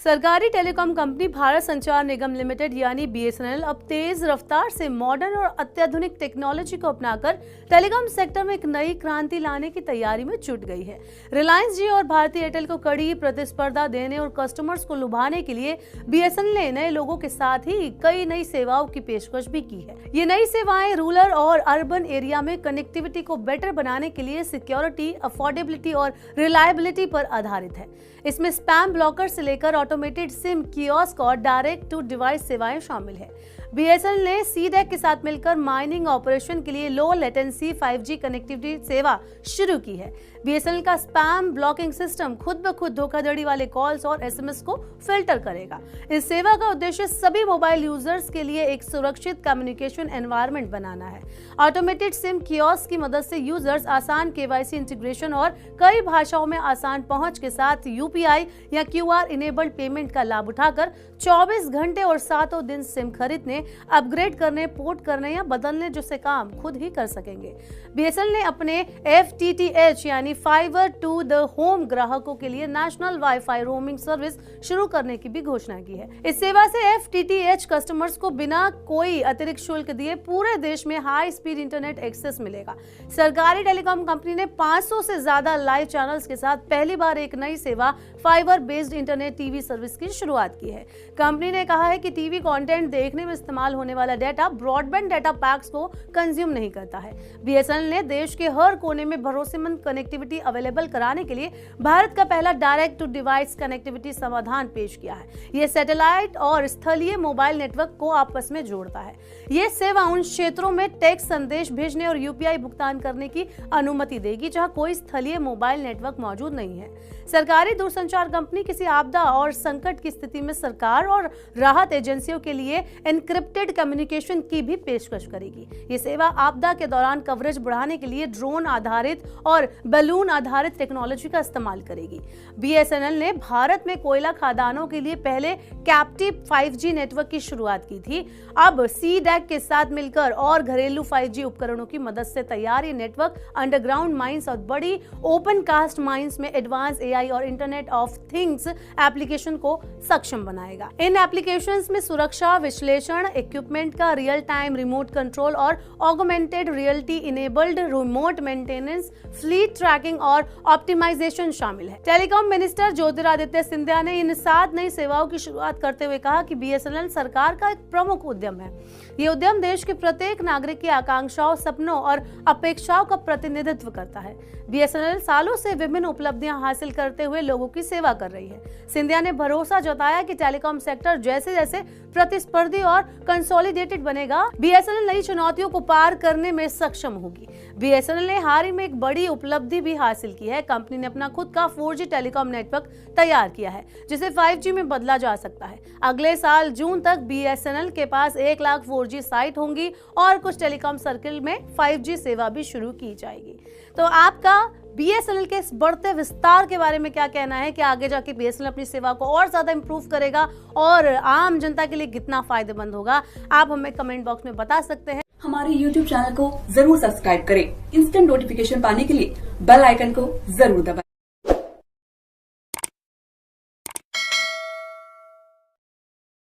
सरकारी telecom company Bharat संचार निगम limited यानी बीएसएनएल अब तेज रफ्तार से मॉडर्न और अत्याधुनिक टेक्नोलॉजी को अपनाकर टेलीकॉम सेक्टर में एक नई क्रांति लाने की तैयारी में जुट गई है। रिलायंस जियो और भारती एयरटेल को कड़ी प्रतिस्पर्धा देने और कस्टमर्स को लुभाने के लिए बीएसएनएल ने नए लोगों के साथ ही कई नई सेवाओं की पेशकश भी की है। ये नई सेवाएं रूरल और अर्बन एरिया में कनेक्टिविटी को बेटर बनाने के लिए सिक्योरिटी, अफोर्डेबिलिटी और रिलायबिलिटी पर आधारित है। इसमें स्पैम ब्लॉकर से लेकर ऑटोमेटेड सिम कियोस्क और डायरेक्ट टू डिवाइस सेवाएं शामिल है। बीएसएनएल ने सीडेक के साथ मिलकर माइनिंग ऑपरेशन के लिए लो लेटेंसी 5G कनेक्टिविटी सेवा शुरू की है। बीएसएनएल का स्पैम ब्लॉकिंग सिस्टम खुद ब खुद धोखाधड़ी वाले कॉल्स और एसएमएस को फिल्टर करेगा। इस सेवा का उद्देश्य सभी मोबाइल यूजर्स के लिए एक सुरक्षित कम्युनिकेशन एनवायरनमेंट बनाना है। ऑटोमेटेड सिम कियोस्क की मदद से यूजर्स आसान केवाईसी इंटीग्रेशन और कई भाषाओं में आसान पहुंच के साथ यूपीआई या क्यूआर इनेबल्ड पेमेंट का लाभ उठाकर 24 घंटे और 7 दिन सिम खरीदने, अपग्रेड करने, पोर्ट करने या बदलने जैसे काम खुद ही कर सकेंगे। बीएसएनएल ने अपने FTTH यानी फाइबर टू द होम ग्राहकों के लिए नेशनल वाईफाई रोमिंग सर्विस शुरू करने की भी घोषणा की है। इस सेवा से FTTH कस्टमर्स को बिना कोई अतिरिक्त शुल्क दिए पूरे देश में हाई स्पीड इंटरनेट एक्सेस मिलेगा। सरकारी टेलीकॉम कंपनी ने 500 से ज्यादा लाइव चैनल्स के साथ पहली बार एक नई सेवा fibre based internet TV service की शुरुआत की है। कंपनी ने कहा है कि टीवी कंटेंट देखने में इस्तेमाल होने वाला डेटा ब्रॉडबैंड डेटा पैक्स को कंज्यूम नहीं करता है। बीएसएनएल ने देश के हर कोने में भरोसेमंद कनेक्टिविटी अवेलेबल कराने के लिए भारत का पहला डायरेक्ट टू डिवाइस कनेक्टिविटी समाधान पेश किया है। यह सैटेलाइट और स्थलीय मोबाइल नेटवर्क को आपस में जोड़ता है। यह सेवा उन क्षेत्रों में टेक्स्ट संदेश भेजने और यूपीआई भुगतान करने की अनुमति देगी जहां कोई स्थलीय मोबाइल नेटवर्क मौजूद नहीं है। सरकारी दूरसंचार कंपनी किसी आपदा और संकट की स्थिति में सरकार और राहत एजेंसियों के लिए एनक्रिप्टेड कम्युनिकेशन की भी पेशकश करेगी। ये सेवा आपदा के दौरान कवरेज बढ़ाने के लिए ड्रोन आधारित और बैलून आधारित टेक्नोलॉजी का इस्तेमाल करेगी। बीएसएनएल ने भारत में कोयला खदानों के लिए पहले कैप्टिव 5G नेटवर्क की शुरुआत की थी। अब सीडेक के साथ मिलकर और घरेलू 5G उपकरणों की मदद से तैयार ये नेटवर्क अंडरग्राउंड माइंस और बड़ी ओपन कास्ट माइंस में एडवांस AI और इंटरनेट ऑफ थिंग्स एप्लीकेशन को सक्षम बनाएगा। इन एप्लीकेशंस में सुरक्षा विश्लेषण, इक्विपमेंट का रियल टाइम रिमोट कंट्रोल और augmented reality enabled remote maintenance, fleet tracking और ऑप्टिमाइजेशन शामिल है। टेलीकॉम मिनिस्टर ज्योतिरादित्य सिंधिया ने इन 7 नई सेवाओं की शुरुआत करते हुए कहा कि बीएसएनएल सरकार का एक प्रमुख उद्यम है। ये उद्यम देश के प्रत्येक नागरिक की आकांक्षाओं, सपनों और अपेक्षाओं का प्रतिनिधित्व करता है। बीएसएनएल सालों से विभिन्न उपलब्धियां हासिल करते हुए लोगों की सेवा कर रही है। सिंधिया ने भरोसा जताया कि टेलीकॉम सेक्टर जैसे जैसे प्रतिस्पर्धी और कंसोलिडेटेड बनेगा, बीएसएनएल नई चुनौतियों को पार करने में सक्षम होगी। बीएसएनएल ने हाल ही में एक बड़ी उपलब्धि भी हासिल की है। कंपनी ने अपना खुद का 4G टेलीकॉम नेटवर्क तैयार किया है जिसे 5G में बदला जा सकता है। अगले साल जून तक बीएसएनएल के पास 1 लाख 4G साइट होंगी और कुछ टेलीकॉम सर्किल में 5G सेवा भी शुरू की जाएगी। तो आपका बीएसएनएल के इस बढ़ते विस्तार के बारे में क्या कहना है कि आगे जाके बीएसएनएल अपनी सेवा को और ज्यादा इंप्रूव करेगा और आम जनता के लिए कितना फायदेमंद होगा? आप हमें कमेंट बॉक्स में बता सकते हैं। हमारे YouTube चैनल को जरूर सब्सक्राइब करें। इंस्टेंट नोटिफिकेशन पाने के लिए बेल आइकन को जरूर दबाएं।